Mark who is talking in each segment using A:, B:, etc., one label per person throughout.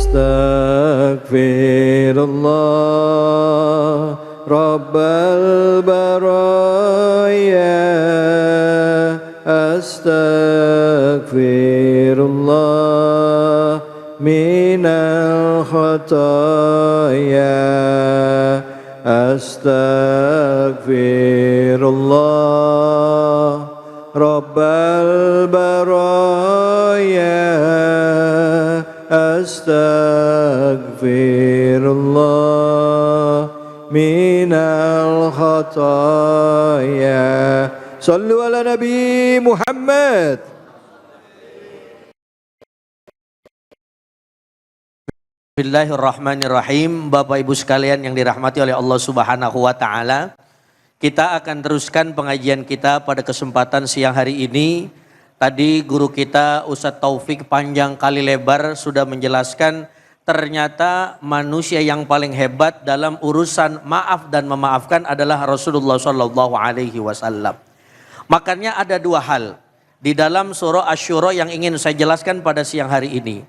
A: Astaghfirullah Rabbal baraya. Astaghfirullah minal khataya. Astaghfirullah Rabbal baraya. Astaghfirullah minal khataya. Sallu ala Nabi Muhammad.
B: Bismillahirrahmanirrahim. Bapak Ibu sekalian yang dirahmati oleh Allah Subhanahu wa taala, kita akan teruskan pengajian kita pada kesempatan siang hari ini. Tadi guru kita Ustadz Taufik panjang kali lebar sudah menjelaskan ternyata manusia yang paling hebat dalam urusan maaf dan memaafkan adalah Rasulullah Shallallahu Alaihi Wasallam. Makanya ada dua hal di dalam surah Asy-Syura yang ingin saya jelaskan pada siang hari ini.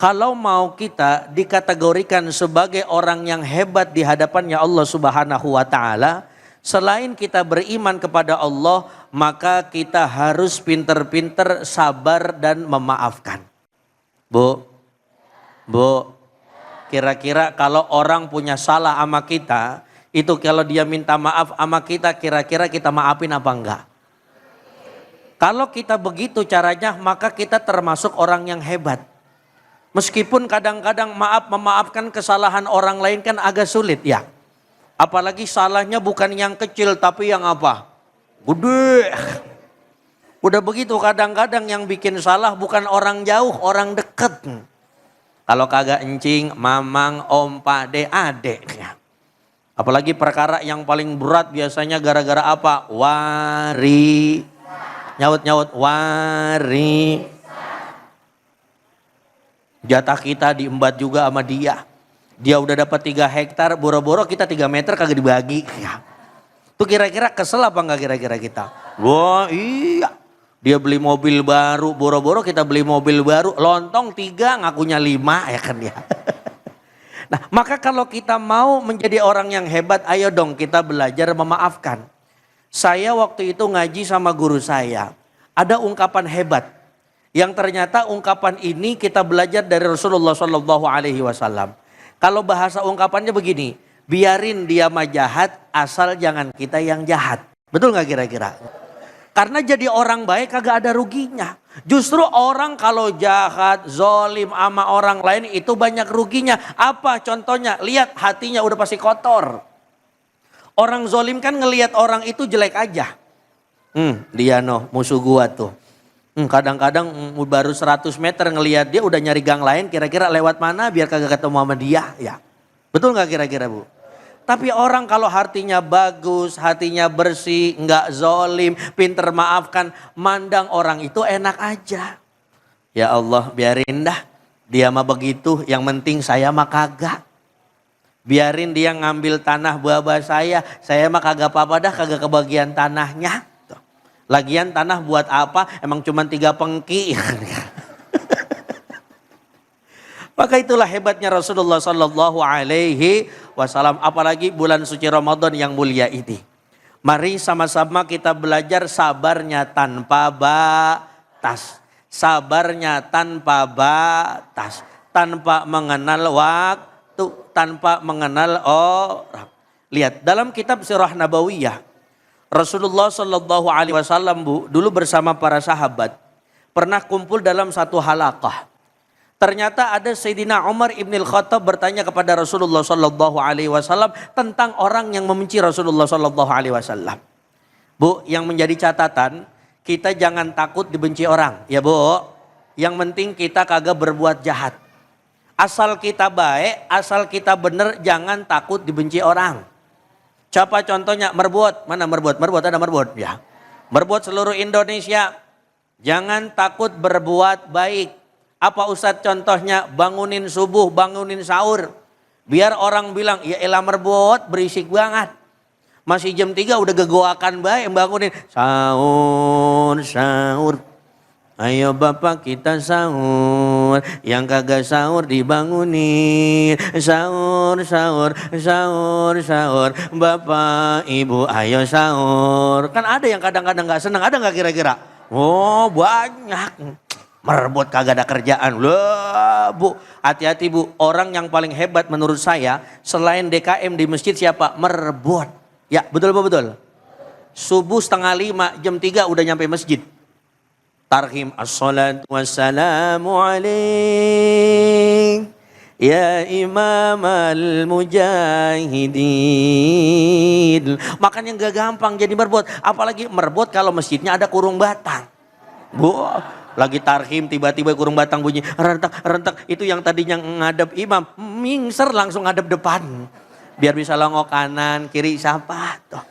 B: Kalau mau kita dikategorikan sebagai orang yang hebat di hadapannya Allah Subhanahu wa taala, selain kita beriman kepada Allah, maka kita harus pinter-pinter sabar dan memaafkan. Bu, kira-kira kalau orang punya salah sama kita, itu kalau dia minta maaf sama kita, kira-kira kita maafin apa enggak? Kalau kita begitu caranya, maka kita termasuk orang yang hebat. Meskipun kadang-kadang memaafkan kesalahan orang lain kan agak sulit ya. Apalagi salahnya bukan yang kecil tapi yang apa? Gede. Udah begitu kadang-kadang yang bikin salah bukan orang jauh, orang deket. Kalau kagak encing, mamang, om, pade, adek. Apalagi perkara yang paling berat biasanya gara-gara apa? Wari. Nyaut-nyaut, wari. Jatah kita diembat juga sama dia. Dia udah dapat 3 hektar, boro-boro kita 3 meter kagak dibagi. Ya. Tuh kira-kira kesel apa enggak kira-kira kita? Wah iya. Dia beli mobil baru, boro-boro kita beli mobil baru. Lontong 3, ngakunya 5 ya kan ya. Nah maka kalau kita mau menjadi orang yang hebat, ayo dong kita belajar memaafkan. Saya waktu itu ngaji sama guru saya. Ada ungkapan hebat. Yang ternyata ungkapan ini kita belajar dari Rasulullah Shallallahu Alaihi Wasallam. Kalau bahasa ungkapannya begini, biarin dia mah jahat, asal jangan kita yang jahat. Betul nggak kira-kira? Karena jadi orang baik kagak ada ruginya. Justru orang kalau jahat, zolim sama orang lain itu banyak ruginya. Apa contohnya? Lihat hatinya udah pasti kotor. Orang zolim kan ngelihat orang itu jelek aja. Dia musuh gua tuh. Kadang-kadang baru 100 meter ngelihat dia udah nyari gang lain, kira-kira lewat mana biar kagak ketemu sama dia ya. Betul gak kira-kira Bu? Tapi orang kalau hatinya bagus, hatinya bersih, gak zolim, pinter maafkan, mandang orang itu enak aja. Ya Allah biarin dah, dia mah begitu, yang penting saya mah kagak. Biarin dia ngambil tanah buah saya mah kagak apa-apa dah, kagak kebagian tanahnya. Lagian tanah buat apa? Emang cuma 3 pengki. Maka itulah hebatnya Rasulullah Sallallahu Alaihi Wasallam. Apalagi bulan suci Ramadan yang mulia ini. Mari sama-sama kita belajar sabarnya tanpa batas. Sabarnya tanpa batas. Tanpa mengenal waktu. Tanpa mengenal orang. Lihat dalam kitab Sirah Nabawiyah. Rasulullah Shallallahu Alaihi Wasallam dulu bersama para sahabat pernah kumpul dalam satu halaqah. Ternyata ada Sayyidina Umar ibn al-Khattab bertanya kepada Rasulullah Shallallahu Alaihi Wasallam tentang orang yang membenci Rasulullah Shallallahu Alaihi Wasallam. Bu, yang menjadi catatan kita jangan takut dibenci orang, ya Bu. Yang penting kita kagak berbuat jahat. Asal kita baik, asal kita benar, jangan takut dibenci orang. Siapa contohnya? Merbot. Mana Merbot? Merbot ada Merbot ya. Merbot seluruh Indonesia. Jangan takut berbuat baik. Apa Ustadz contohnya? Bangunin subuh, bangunin sahur. Biar orang bilang, ya elah Merbot berisik banget. Masih jam 3 udah gegoakan baik bangunin. Sahur, sahur. Ayo Bapak kita sahur. sahur, yang kagak sahur dibangunin. Sahur, sahur, sahur, sahur, bapak ibu ayo sahur. Kan ada yang kadang-kadang gak senang, ada gak kira-kira? Oh banyak. Merebut kagak ada kerjaan. Loh bu, hati-hati bu. Orang yang paling hebat menurut saya selain DKM di masjid siapa? Merebut. Ya betul apa betul? Subuh 4:30 jam 3 udah nyampe masjid. Tarhim as-salatu wassalamu alaik ya imam al-mujahidin. Makanya gak gampang jadi merebut. Apalagi merebut kalau masjidnya ada kurung batang. Bu, lagi tarhim tiba-tiba kurung batang bunyi rentak itu yang tadinya ngadep imam mingser langsung ngadep depan biar bisa longok kanan kiri siapa toh.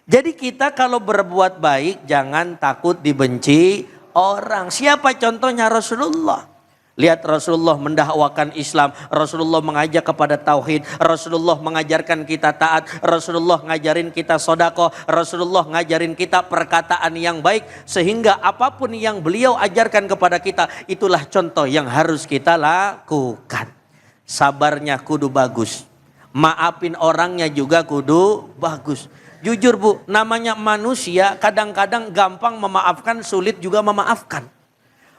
B: Jadi kita kalau berbuat baik jangan takut dibenci orang. Siapa contohnya? Rasulullah. Lihat Rasulullah mendakwakan Islam, Rasulullah mengajak kepada tauhid, Rasulullah mengajarkan kita taat, Rasulullah ngajarin kita sedekah, Rasulullah ngajarin kita perkataan yang baik, sehingga apapun yang beliau ajarkan kepada kita itulah contoh yang harus kita lakukan. Sabarnya kudu bagus, maafin orangnya juga kudu bagus. Jujur bu, namanya manusia kadang-kadang gampang memaafkan, sulit juga memaafkan.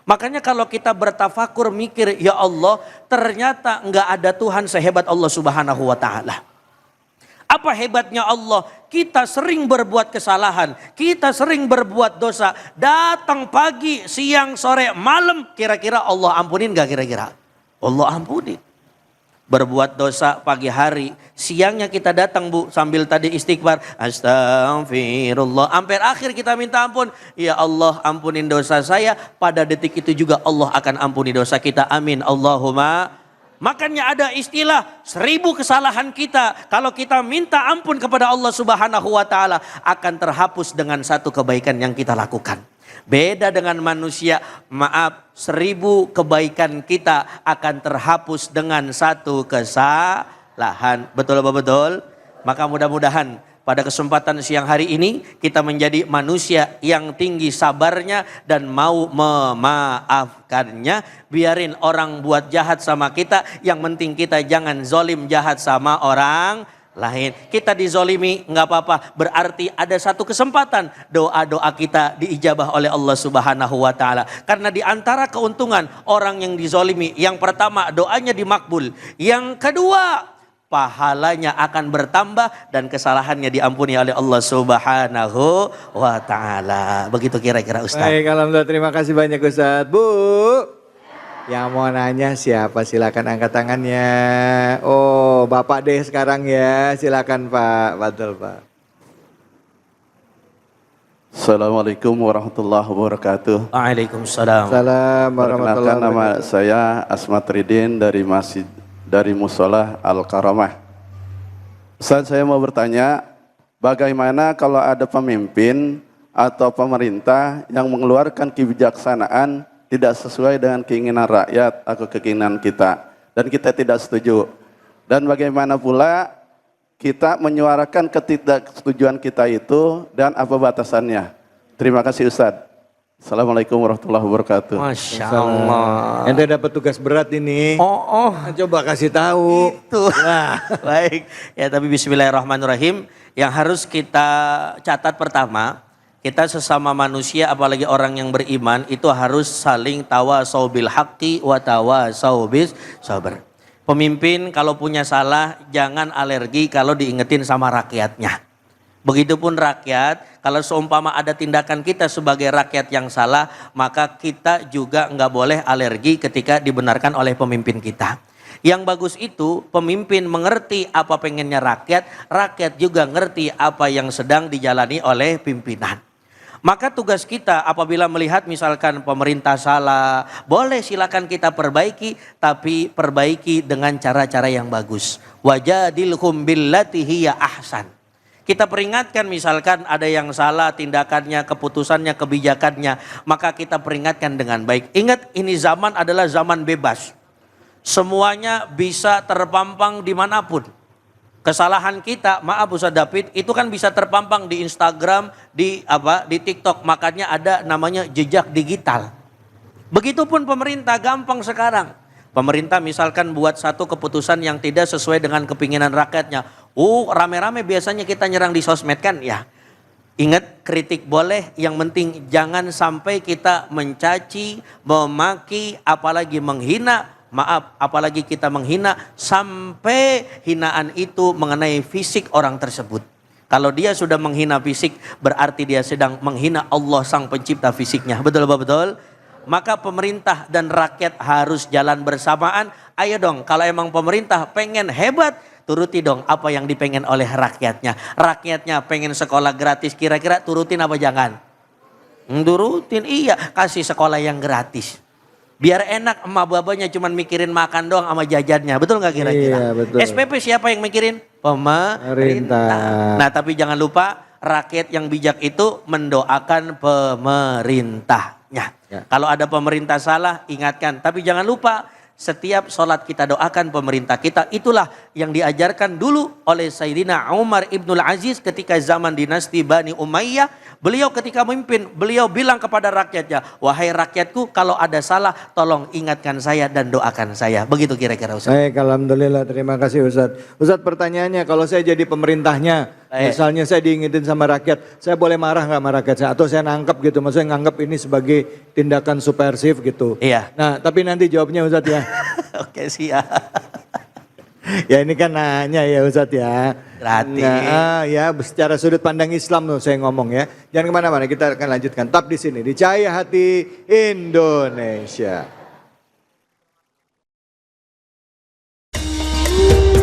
B: Makanya kalau kita bertafakur mikir, ya Allah ternyata enggak ada Tuhan sehebat Allah Subhanahu wa ta'ala. Apa hebatnya Allah? Kita sering berbuat kesalahan, kita sering berbuat dosa. Datang pagi, siang, sore, malam, kira-kira Allah ampunin gak kira-kira? Allah ampunin. Berbuat dosa pagi hari, siangnya kita datang bu sambil tadi istighfar, astagfirullah, sampai akhir kita minta ampun, ya Allah ampunin dosa saya, pada detik itu juga Allah akan ampuni dosa kita, amin Allahumma. Makanya ada istilah 1000 kesalahan kita, kalau kita minta ampun kepada Allah Subhanahu wa ta'ala akan terhapus dengan 1 kebaikan yang kita lakukan. Beda dengan manusia, maaf 1000 kebaikan kita akan terhapus dengan 1 kesalahan. Betul apa betul? Maka mudah-mudahan pada kesempatan siang hari ini kita menjadi manusia yang tinggi sabarnya dan mau memaafkannya. Biarin orang buat jahat sama kita, yang penting kita jangan zolim jahat sama orang lain. Kita dizolimi nggak apa-apa, berarti ada 1 kesempatan doa-doa kita diijabah oleh Allah Subhanahu wa ta'ala. Karena di antara keuntungan orang yang dizolimi, yang pertama doanya dimakbul, yang kedua pahalanya akan bertambah dan kesalahannya diampuni oleh Allah Subhanahu wa ta'ala. Begitu kira-kira Ustaz.
A: Baik, alhamdulillah, terima kasih banyak Ustaz. Bu, yang mau nanya siapa? Silakan angkat tangannya. Oh, Bapak deh sekarang ya. Silakan Pak. Betul Pak.
C: Assalamualaikum warahmatullahi wabarakatuh.
B: Waalaikumsalam.
A: Assalamualaikum warahmatullahi
C: Perkenalkan, nama
A: wabarakatuh.
C: saya Asmat Ridin dari Musola Al-Karamah. Ustaz, saya mau bertanya, bagaimana kalau ada pemimpin atau pemerintah yang mengeluarkan kebijaksanaan tidak sesuai dengan keinginan rakyat atau keinginan kita, dan kita tidak setuju. Dan bagaimana pula kita menyuarakan ketidaksetujuan kita itu dan apa batasannya? Terima kasih Ustadz. Assalamualaikum warahmatullahi wabarakatuh.
B: Masya Allah.
A: Ente dapat tugas berat ini.
B: Oh.
A: Coba kasih tahu.
B: Itu. Baik. Ya tapi bismillahirrahmanirrahim. Yang harus kita catat pertama, kita sesama manusia apalagi orang yang beriman itu harus saling tawasau bil haqqi wa tawasau bis sabar. Pemimpin kalau punya salah jangan alergi kalau diingetin sama rakyatnya. Begitupun rakyat, kalau seumpama ada tindakan kita sebagai rakyat yang salah, maka kita juga nggak boleh alergi ketika dibenarkan oleh pemimpin kita. Yang bagus itu pemimpin mengerti apa pengennya rakyat, rakyat juga ngerti apa yang sedang dijalani oleh pimpinan. Maka tugas kita apabila melihat misalkan pemerintah salah, boleh silakan kita perbaiki, tapi perbaiki dengan cara-cara yang bagus. Wajadilhum billati hiya ahsan. Kita peringatkan misalkan ada yang salah tindakannya, keputusannya, kebijakannya, maka kita peringatkan dengan baik. Ingat, ini zaman adalah zaman bebas. Semuanya bisa terpampang dimanapun. Kesalahan kita, maaf Ustaz David, itu kan bisa terpampang di Instagram, di TikTok. Makanya ada namanya jejak digital. Begitupun pemerintah gampang sekarang. Pemerintah misalkan buat satu keputusan yang tidak sesuai dengan kepinginan rakyatnya. Rame-rame biasanya kita nyerang di sosmed kan ya. Ingat, kritik boleh, yang penting jangan sampai kita mencaci, memaki, apalagi menghina. Maaf, apalagi kita menghina sampai hinaan itu mengenai fisik orang tersebut. Kalau dia sudah menghina fisik, berarti dia sedang menghina Allah sang pencipta fisiknya. Betul apa betul? Maka pemerintah dan rakyat harus jalan bersamaan. Ayo dong, kalau emang pemerintah pengen hebat, turuti dong apa yang dipengen oleh rakyatnya. Rakyatnya pengen sekolah gratis, kira-kira turutin apa jangan? Turutin, iya, kasih sekolah yang gratis. Biar enak, emak babanya cuma mikirin makan doang sama jajannya. Betul nggak kira-kira?
A: Iya, betul.
B: SPP siapa yang mikirin? Pemerintah. Nah, tapi jangan lupa rakyat yang bijak itu mendoakan pemerintahnya.
A: Ya.
B: Kalau ada pemerintah salah, ingatkan. Tapi jangan lupa setiap sholat kita doakan pemerintah kita. Itulah yang diajarkan dulu oleh Sayyidina Umar Ibnul Aziz ketika zaman dinasti Bani Umayyah. Beliau ketika memimpin, beliau bilang kepada rakyatnya, wahai rakyatku, kalau ada salah tolong ingatkan saya dan doakan saya. Begitu kira-kira Ustaz.
A: Baik, alhamdulillah, terima kasih Ustaz. Ustaz, pertanyaannya, kalau saya jadi pemerintahnya, misalnya saya diingetin sama rakyat, saya boleh marah nggak sama rakyat saya? Atau saya nangkep gitu, maksudnya nganggep ini sebagai tindakan subversif gitu.
B: Iya.
A: Nah, tapi nanti jawabnya Ustaz ya.
B: Oke, siap.
A: Ya ini kan nanya ya Ustaz ya.
B: Gratis.
A: Nah, ya secara sudut pandang Islam tuh saya ngomong ya. Jangan kemana-mana, kita akan lanjutkan. Tetap di sini, di Cahaya Hati Indonesia.